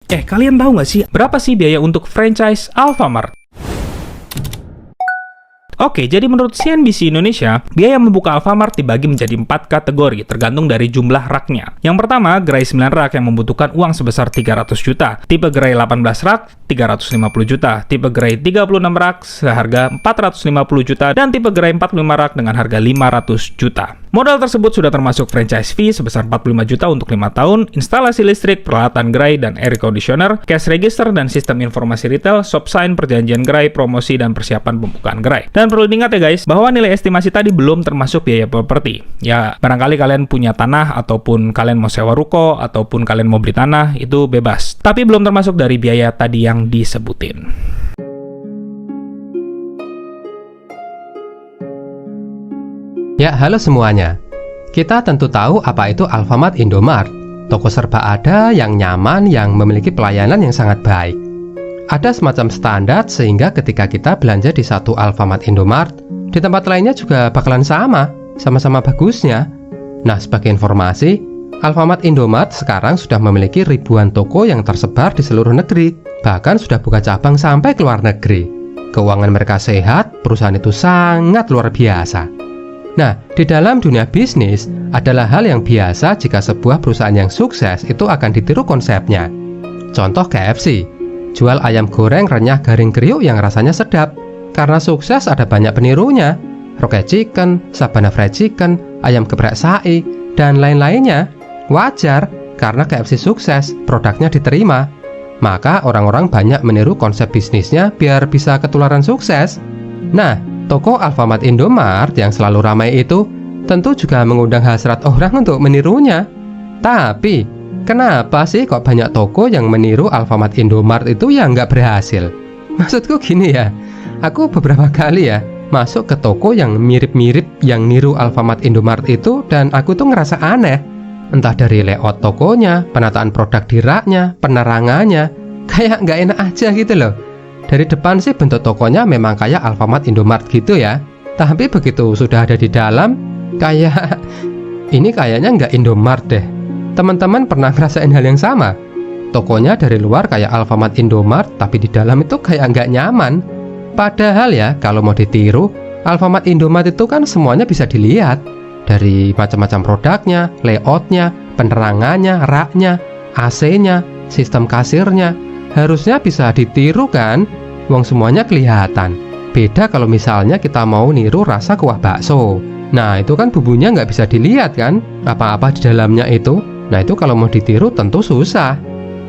Kalian tahu nggak sih berapa sih biaya untuk franchise Alfamart? Oke, jadi menurut CNBC Indonesia, biaya membuka Alfamart dibagi menjadi 4 kategori, tergantung dari jumlah raknya. Yang pertama, gerai 9 rak yang membutuhkan uang sebesar 300 juta. Tipe gerai 18 rak, 350 juta. Tipe gerai 36 rak, seharga 450 juta. Dan tipe gerai 45 rak dengan harga 500 juta. Modal tersebut sudah termasuk franchise fee sebesar 45 juta untuk 5 tahun, instalasi listrik, peralatan gerai dan air conditioner, cash register dan sistem informasi retail, shop sign, perjanjian gerai, promosi, dan persiapan pembukaan gerai. Dan perlu diingat ya guys, bahwa nilai estimasi tadi belum termasuk biaya properti. Ya, barangkali kalian punya tanah, ataupun kalian mau sewa ruko, ataupun kalian mau beli tanah, itu bebas. Tapi belum termasuk dari biaya tadi yang disebutin. Ya, halo semuanya. Kita tentu tahu apa itu Alfamart Indomart. Toko serba ada yang nyaman, yang memiliki pelayanan yang sangat baik. Ada semacam standar sehingga ketika kita belanja di satu Alfamart Indomart, di tempat lainnya juga bakalan sama-sama bagusnya. Nah, sebagai informasi, Alfamart Indomart sekarang sudah memiliki ribuan toko yang tersebar di seluruh negeri, bahkan sudah buka cabang sampai ke luar negeri. Keuangan mereka sehat, perusahaan itu sangat luar biasa. Nah, di dalam dunia bisnis adalah hal yang biasa jika sebuah perusahaan yang sukses itu akan ditiru konsepnya. Contoh KFC, jual ayam goreng renyah garing kriuk yang rasanya sedap. Karena sukses ada banyak penirunya, Rocket Chicken, Sabana Fried Chicken, ayam geprek sai, dan lain-lainnya. Wajar, karena KFC sukses, produknya diterima. Maka orang-orang banyak meniru konsep bisnisnya biar bisa ketularan sukses. Nah, toko Alfamart Indomart yang selalu ramai itu tentu juga mengundang hasrat orang untuk menirunya. Tapi, kenapa sih kok banyak toko yang meniru Alfamart Indomart itu yang nggak berhasil? Maksudku gini ya, aku beberapa kali ya masuk ke toko yang mirip-mirip yang niru Alfamart Indomart itu dan aku tuh ngerasa aneh. Entah dari layout tokonya, penataan produk di raknya, penerangannya, kayak nggak enak aja gitu loh. Dari depan sih bentuk tokonya memang kayak Alfamart Indomart gitu ya. Tapi begitu sudah ada di dalam, kayak ini kayaknya nggak Indomart deh. Teman-teman pernah ngerasain hal yang sama? Tokonya dari luar kayak Alfamart Indomart, tapi di dalam itu kayak nggak nyaman. Padahal ya, kalau mau ditiru, Alfamart Indomart itu kan semuanya bisa dilihat. Dari macam-macam produknya, layoutnya, penerangannya, raknya, AC-nya, sistem kasirnya. Harusnya bisa ditiru kan? Wong semuanya kelihatan. Beda kalau misalnya kita mau niru rasa kuah bakso. Nah, itu kan bumbunya nggak bisa dilihat kan? Apa-apa di dalamnya itu. Nah, itu kalau mau ditiru tentu susah.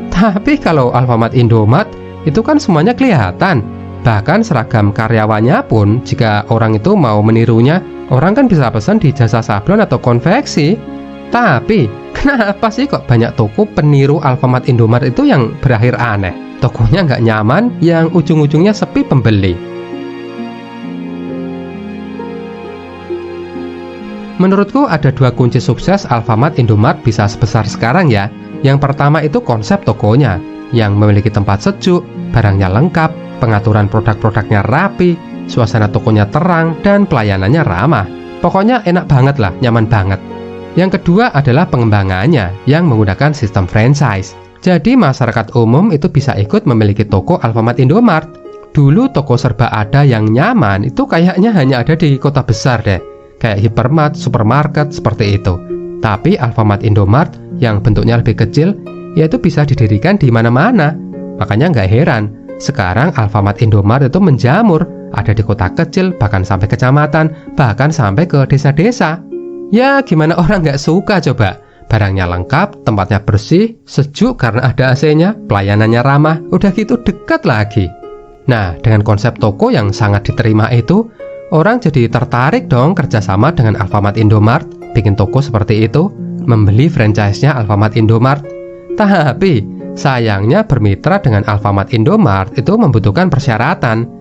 Tapi kalau Alfamart Indomart, itu kan semuanya kelihatan. Bahkan seragam karyawannya pun, jika orang itu mau menirunya, orang kan bisa pesan di jasa sablon atau konveksi. Tapi, kenapa sih kok banyak toko peniru Alfamart Indomart itu yang berakhir aneh? Tokonya nggak nyaman, yang ujung-ujungnya sepi pembeli. Menurutku ada dua kunci sukses Alfamart Indomart bisa sebesar sekarang ya. Yang pertama itu konsep tokonya, yang memiliki tempat sejuk, barangnya lengkap, pengaturan produk-produknya rapi, suasana tokonya terang, dan pelayanannya ramah. Pokoknya enak banget lah, nyaman banget. Yang kedua adalah pengembangannya yang menggunakan sistem franchise. Jadi masyarakat umum itu bisa ikut memiliki toko Alfamart Indomart. Dulu toko serba ada yang nyaman itu kayaknya hanya ada di kota besar deh. Kayak hypermart, supermarket, seperti itu. Tapi Alfamart Indomart yang bentuknya lebih kecil, yaitu bisa didirikan di mana-mana. Makanya nggak heran, sekarang Alfamart Indomart itu menjamur. Ada di kota kecil, bahkan sampai kecamatan, bahkan sampai ke desa-desa. Ya gimana orang nggak suka coba? Barangnya lengkap, tempatnya bersih, sejuk karena ada AC-nya, pelayanannya ramah, udah gitu dekat lagi. Nah, dengan konsep toko yang sangat diterima itu, orang jadi tertarik dong kerjasama dengan Alfamart Indomart, bikin toko seperti itu, membeli franchise-nya Alfamart Indomart. Tapi, sayangnya bermitra dengan Alfamart Indomart itu membutuhkan persyaratan.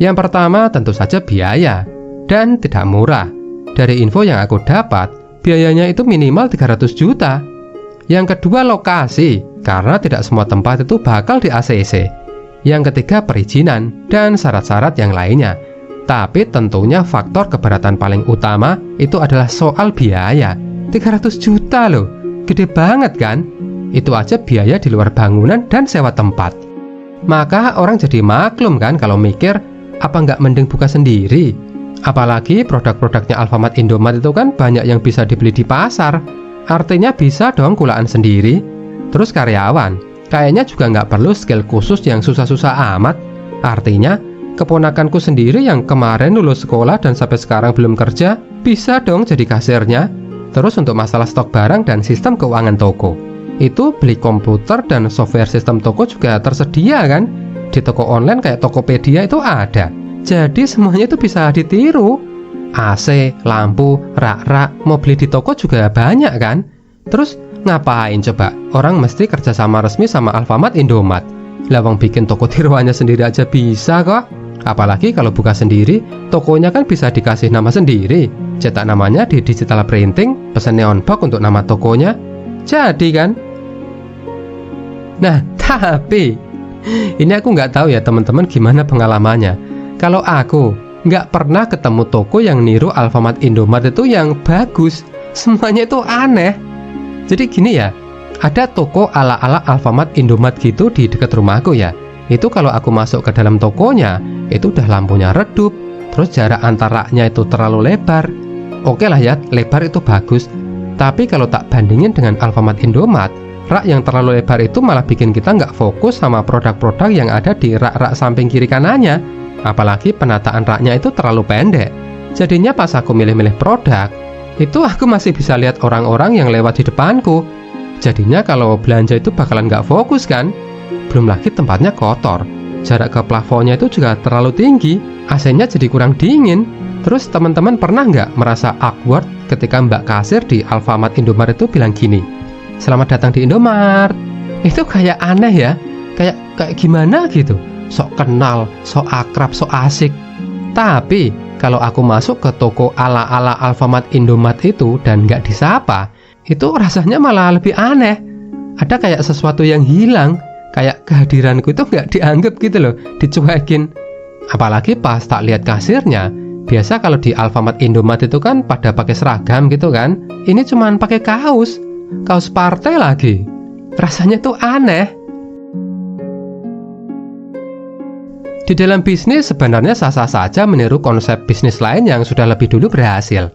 Yang pertama tentu saja biaya, dan tidak murah. Dari info yang aku dapat, biayanya itu minimal 300 juta. Yang kedua lokasi, karena tidak semua tempat itu bakal di ACC. Yang ketiga perizinan, dan syarat-syarat yang lainnya. Tapi tentunya faktor keberatan paling utama itu adalah soal biaya. 300 juta loh, gede banget kan? Itu aja biaya di luar bangunan dan sewa tempat. Maka orang jadi maklum kan kalau mikir, apa nggak mending buka sendiri? Apalagi produk-produknya Alfamart Indomart itu kan banyak yang bisa dibeli di pasar. Artinya bisa dong kulaan sendiri. Terus karyawan, kayaknya juga nggak perlu skill khusus yang susah-susah amat. Artinya, keponakanku sendiri yang kemarin lulus sekolah dan sampai sekarang belum kerja, bisa dong jadi kasirnya. Terus untuk masalah stok barang dan sistem keuangan toko, itu beli komputer dan software sistem toko juga tersedia kan? Di toko online kayak Tokopedia itu ada. Jadi semuanya itu bisa ditiru. AC, lampu, rak-rak, mau beli di toko juga banyak kan? Terus ngapain coba? Orang mesti kerjasama resmi sama Alfamart Indomart. Lawang bikin toko tiruannya sendiri aja bisa kok. Apalagi kalau buka sendiri, tokonya kan bisa dikasih nama sendiri. Cetak namanya di digital printing, pesen neon box untuk nama tokonya. Jadi kan? Nah, tapi ini aku nggak tahu ya teman-teman gimana pengalamannya. Kalau aku nggak pernah ketemu toko yang niru Alfamart Indomart itu yang bagus. Semuanya itu aneh. Jadi gini ya, ada toko ala-ala Alfamart Indomart gitu di dekat rumahku ya. Itu kalau aku masuk ke dalam tokonya, itu udah lampunya redup. Terus jarak antar raknya itu terlalu lebar. Oke lah ya, lebar itu bagus. Tapi kalau tak bandingin dengan Alfamart Indomart, rak yang terlalu lebar itu malah bikin kita nggak fokus sama produk-produk yang ada di rak-rak samping kiri kanannya. Apalagi penataan raknya itu terlalu pendek. Jadinya pas aku milih-milih produk, itu aku masih bisa lihat orang-orang yang lewat di depanku. Jadinya kalau belanja itu bakalan nggak fokus kan. Belum lagi tempatnya kotor. Jarak ke plafonnya itu juga terlalu tinggi. AC-nya jadi kurang dingin. Terus teman-teman pernah nggak merasa awkward ketika mbak kasir di Alfamart Indomart itu bilang gini, "Selamat datang di Indomart." Itu kayak aneh ya. Kayak gimana gitu. Sok kenal, sok akrab, sok asik. Tapi kalau aku masuk ke toko ala-ala Alfamart Indomart itu dan nggak disapa, itu rasanya malah lebih aneh. Ada kayak sesuatu yang hilang, kayak kehadiranku itu nggak dianggap gitu loh, dicuekin. Apalagi pas tak lihat kasirnya. Biasa kalau di Alfamart Indomart itu kan pada pakai seragam gitu kan. Ini cuman pakai kaos partai lagi. Rasanya tuh aneh. Di dalam bisnis sebenarnya sah-sah saja meniru konsep bisnis lain yang sudah lebih dulu berhasil.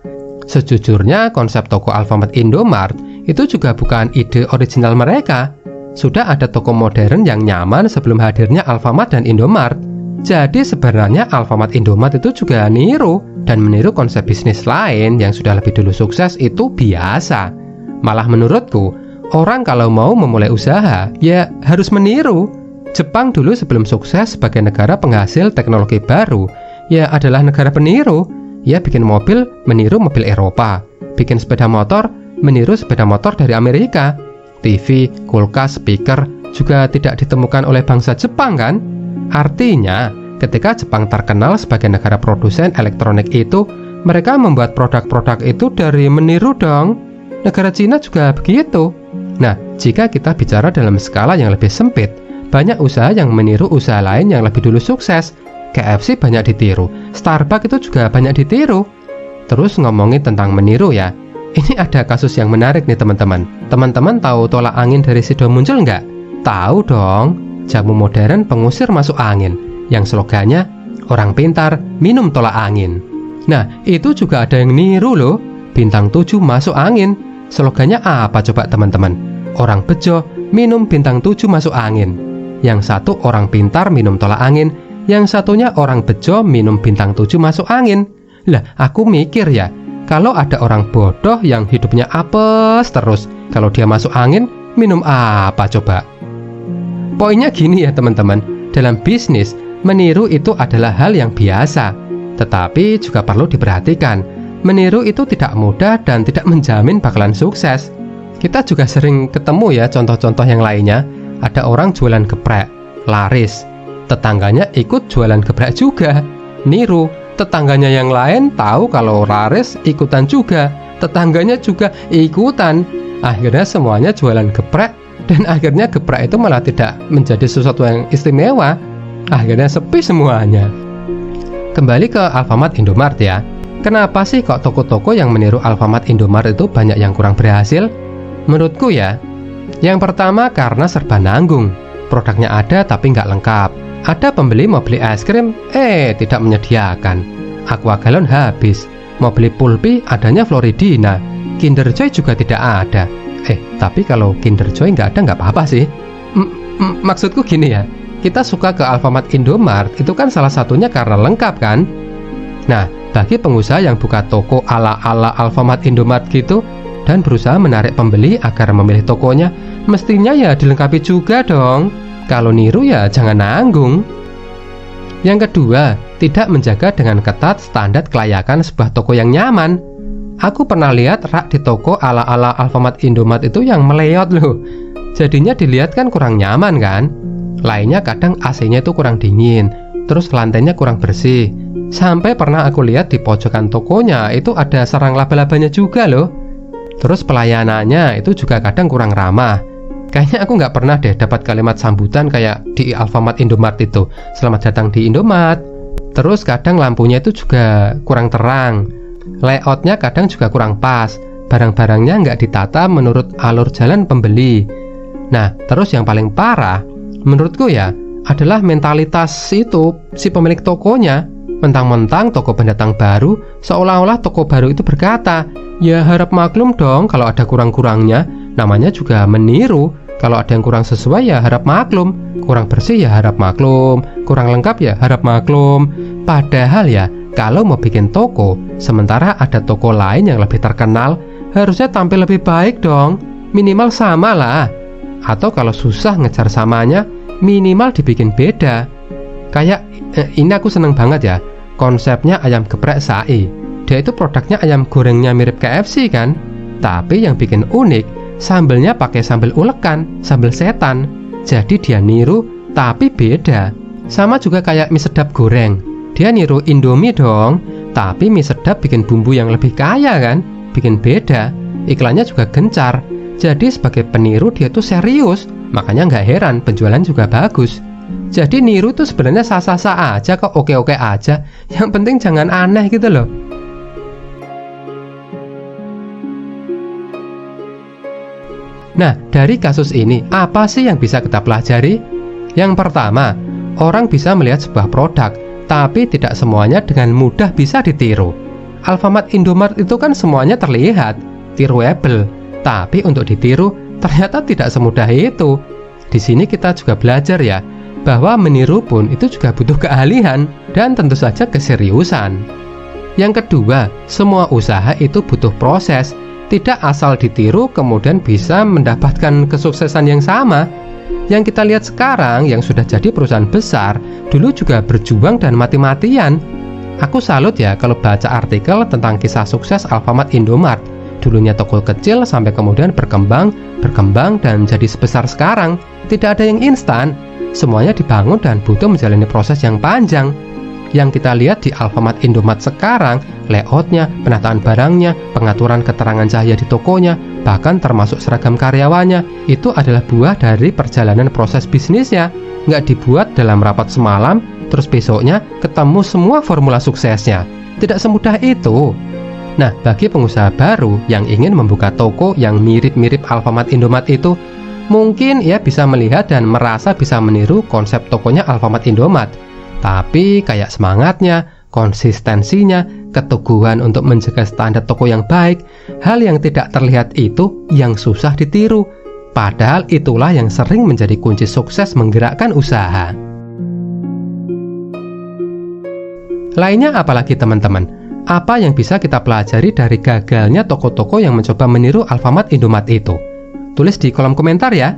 Sejujurnya konsep toko Alfamart Indomart itu juga bukan ide original mereka. Sudah ada toko modern yang nyaman sebelum hadirnya Alfamart dan Indomart. Jadi sebenarnya Alfamart Indomart itu juga niru dan meniru konsep bisnis lain yang sudah lebih dulu sukses itu biasa. Malah menurutku, orang kalau mau memulai usaha ya harus meniru. Jepang dulu sebelum sukses sebagai negara penghasil teknologi baru, ya adalah negara peniru. Ya bikin mobil, meniru mobil Eropa. Bikin sepeda motor, meniru sepeda motor dari Amerika. TV, kulkas, speaker juga tidak ditemukan oleh bangsa Jepang kan? Artinya, ketika Jepang terkenal sebagai negara produsen elektronik itu, mereka membuat produk-produk itu dari meniru dong. Negara Cina juga begitu. Nah, jika kita bicara dalam skala yang lebih sempit, banyak usaha yang meniru usaha lain yang lebih dulu sukses. KFC banyak ditiru, Starbucks itu juga banyak ditiru. Terus ngomongin tentang meniru ya, ini ada kasus yang menarik nih teman-teman. Teman-teman tahu tolak angin dari Sido muncul nggak? Tahu dong, jamu modern pengusir masuk angin, yang slogannya, orang pintar minum tolak angin. Nah, itu juga ada yang niru loh, bintang 7 masuk angin. Slogannya apa coba teman-teman? Orang bejo minum bintang 7 masuk angin. Yang satu orang pintar minum tolak angin, yang satunya orang bejo minum bintang 7 masuk angin. Lah, aku mikir ya, kalau ada orang bodoh yang hidupnya apes terus, kalau dia masuk angin, minum apa coba? Poinnya gini ya teman-teman, dalam bisnis, meniru itu adalah hal yang biasa. Tetapi juga perlu diperhatikan, meniru itu tidak mudah dan tidak menjamin bakalan sukses. Kita juga sering ketemu ya contoh-contoh yang lainnya. Ada orang jualan geprek, laris. Tetangganya ikut jualan geprek juga, niru. Tetangganya yang lain tahu kalau laris, ikutan juga. Tetangganya juga ikutan. Akhirnya semuanya jualan geprek. Dan akhirnya geprek itu malah tidak menjadi sesuatu yang istimewa. Akhirnya sepi semuanya. Kembali ke Alfamart Indomart ya. Kenapa sih kok toko-toko yang meniru Alfamart Indomart itu banyak yang kurang berhasil? Menurutku ya, Yang pertama karena serba nanggung. Produknya ada tapi nggak lengkap. Ada pembeli mau beli es krim, tidak menyediakan. Aqua galon habis. Mau beli pulpi, adanya Floridina. Kinder Joy juga tidak ada. Tapi kalau Kinder Joy nggak ada nggak apa-apa sih. Maksudku gini ya, kita suka ke Alfamart Indomart itu kan salah satunya karena lengkap kan. Nah, bagi pengusaha yang buka toko ala-ala Alfamart Indomart gitu dan berusaha menarik pembeli agar memilih tokonya, mestinya ya dilengkapi juga dong. Kalau niru ya jangan nanggung. Yang kedua, tidak menjaga dengan ketat standar kelayakan sebuah toko yang nyaman. Aku pernah lihat rak di toko ala-ala Alfamart Indomart itu yang meleot loh. Jadinya dilihat kan kurang nyaman kan. Lainnya kadang AC-nya itu kurang dingin, terus lantainya kurang bersih. Sampai pernah aku lihat di pojokan tokonya itu ada sarang laba-labanya juga loh. Terus pelayanannya itu juga kadang kurang ramah. Kayaknya aku nggak pernah deh dapat kalimat sambutan kayak di Alfamart Indomart itu, "Selamat datang di Indomart." Terus kadang lampunya itu juga kurang terang. Layoutnya kadang juga kurang pas. Barang-barangnya nggak ditata menurut alur jalan pembeli. Nah, terus yang paling parah menurutku ya adalah mentalitas itu si pemilik tokonya. Mentang-mentang toko pendatang baru, seolah-olah toko baru itu berkata, "Ya harap maklum dong kalau ada kurang-kurangnya." Namanya juga meniru. Kalau ada yang kurang sesuai ya harap maklum. Kurang bersih ya harap maklum. Kurang lengkap ya harap maklum. Padahal ya, kalau mau bikin toko, sementara ada toko lain yang lebih terkenal, harusnya tampil lebih baik dong. Minimal sama lah. Atau kalau susah ngejar samanya, minimal dibikin beda. Kayak ini aku seneng banget ya, konsepnya ayam geprek Sai. Dia itu produknya ayam gorengnya mirip KFC kan, tapi yang bikin unik, sambelnya pakai sambal ulekan, sambal setan. Jadi dia niru tapi beda. Sama juga kayak mie sedap goreng, dia niru Indomie dong, tapi mie sedap bikin bumbu yang lebih kaya kan, bikin beda. Iklannya juga gencar. Jadi sebagai peniru dia tuh serius, makanya nggak heran penjualan juga bagus. Jadi niru tuh sebenarnya sah-sah aja kok, oke-oke aja. Yang penting jangan aneh gitu loh. Nah, dari kasus ini, apa sih yang bisa kita pelajari? Yang pertama, orang bisa melihat sebuah produk, tapi tidak semuanya dengan mudah bisa ditiru. Alfamart Indomart itu kan semuanya terlihat tiruable, tapi untuk ditiru ternyata tidak semudah itu. Di sini kita juga belajar ya, bahwa meniru pun itu juga butuh keahlian dan tentu saja keseriusan. Yang kedua, semua usaha itu butuh proses. Tidak asal ditiru kemudian bisa mendapatkan kesuksesan yang sama. Yang kita lihat sekarang yang sudah jadi perusahaan besar, dulu juga berjuang dan mati-matian. Aku salut ya kalau baca artikel tentang kisah sukses Alfamart Indomart. Dulunya toko kecil sampai kemudian berkembang dan jadi sebesar sekarang. Tidak ada yang instan. Semuanya dibangun dan butuh menjalani proses yang panjang. Yang kita lihat di Alfamart Indomart sekarang, layoutnya, penataan barangnya, pengaturan keterangan cahaya di tokonya, bahkan termasuk seragam karyawannya, itu adalah buah dari perjalanan proses bisnisnya. Nggak dibuat dalam rapat semalam, terus besoknya ketemu semua formula suksesnya. Tidak semudah itu. Nah, bagi pengusaha baru yang ingin membuka toko yang mirip-mirip Alfamart Indomart itu, mungkin ia bisa melihat dan merasa bisa meniru konsep tokonya Alfamart Indomart. Tapi kayak semangatnya, konsistensinya, keteguhan untuk menjaga standar toko yang baik, hal yang tidak terlihat itu yang susah ditiru. Padahal itulah yang sering menjadi kunci sukses menggerakkan usaha. Lainnya apalagi teman-teman? Apa yang bisa kita pelajari dari gagalnya toko-toko yang mencoba meniru Alfamart Indomart itu? Tulis di kolom komentar ya.